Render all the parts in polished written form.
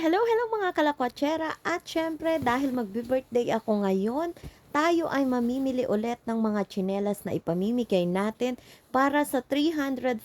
Hello mga kalakwatsera at syempre dahil magbi-birthday ako ngayon, tayo ay mamimili ulit ng mga tsinelas na ipamimigay natin para sa 340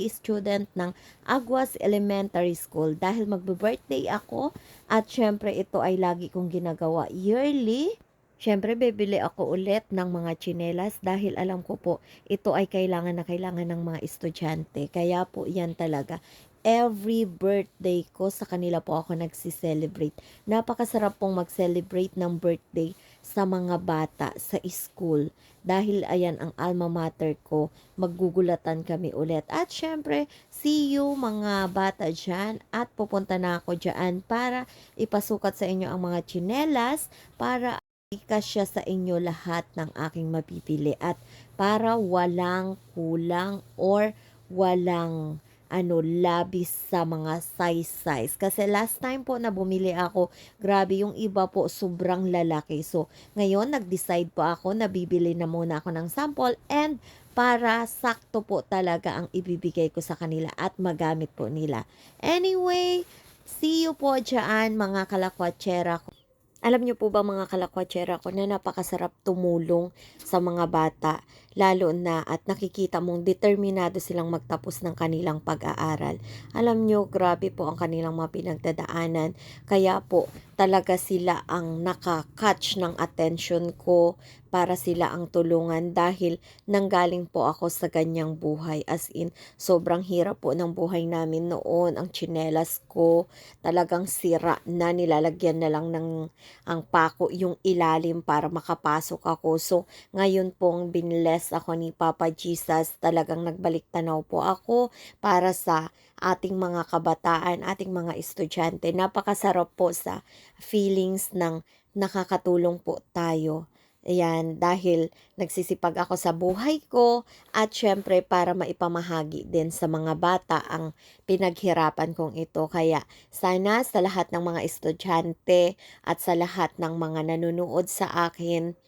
student ng Aguas Elementary School. Dahil magbi-birthday ako at syempre ito ay lagi kong ginagawa yearly. Syempre, bibili ako ulit ng mga tsinelas dahil alam ko po, ito ay kailangan na kailangan ng mga estudyante. Kaya po yan talaga every birthday ko sa kanila po ako nagsi-celebrate. Napakasarap pong mag-celebrate ng birthday sa mga bata sa school. Dahil ayan ang alma mater ko, maggugulatan kami ulit. At syempre, see you mga bata dyan at pupunta na ako dyan para ipasukat sa inyo ang mga tsinelas para ikasya sa inyo lahat ng aking mapipili at para walang kulang or walang labis sa mga size. Kasi last time po na bumili ako, grabe yung iba po sobrang lalaki. So, ngayon nag-decide po ako na bibili na muna ako ng sample and para sakto po talaga ang ibibigay ko sa kanila at magamit po nila. Anyway, see you po dyan mga kalakwatsera ko. Alam niyo po ba mga kalakwatsera ko na napakasarap tumulong sa mga bata, lalo na at nakikita mong determinado silang magtapos ng kanilang pag-aaral. Alam niyo, grabe po ang kanilang mga pinagdadaanan. Kaya po, talaga sila ang nakakatch ng attention ko para sila ang tulungan dahil nanggaling po ako sa ganyang buhay. As in, sobrang hirap po ng buhay namin noon. Ang tsinelas ko talagang sira na, nilalagyan na lang ng ang pako yung ilalim para makapasok ako. So, ngayon pong binless ako ni Papa Jesus, talagang nagbalik tanaw po ako para sa ating mga kabataan, ating mga estudyante. Napakasarap po sa feelings ng nakakatulong po tayo. Ayan, dahil nagsisipag ako sa buhay ko at syempre para maipamahagi din sa mga bata ang pinaghirapan kong ito. Kaya sana sa lahat ng mga estudyante at sa lahat ng mga nanonood sa akin,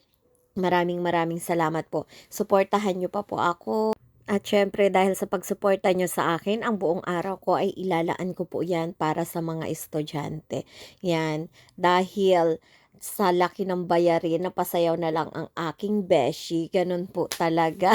maraming salamat po. Suportahan niyo pa po ako. At syempre dahil sa pagsuporta nyo sa akin, ang buong araw ko ay ilalaan ko po yan para sa mga estudyante. Yan, dahil sa laki ng bayarin, napasayaw na lang ang aking beshi. Ganun po talaga.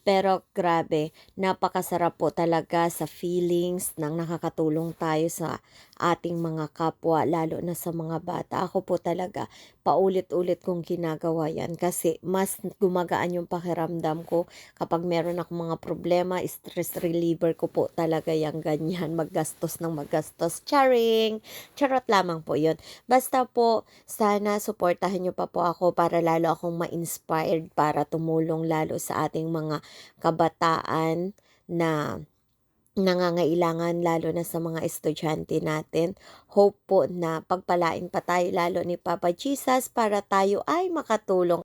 Pero grabe, napakasarap po talaga sa feelings ng nakakatulong tayo sa ating mga kapwa, lalo na sa mga bata. Ako po talaga, paulit-ulit kong ginagawa yan kasi mas gumagaan yung pakiramdam ko kapag meron akong mga problema, stress reliever ko po talaga yung ganyan, maggastos ng maggastos. Charing! Charot lamang po yun. Basta po, sana suportahan nyo pa po ako para lalo akong ma-inspired para tumulong lalo sa ating mga kabataan na nangangailangan lalo na sa mga estudyante natin. Hope po na pagpalain pa tayo lalo ni Papa Jesus para tayo ay makatulong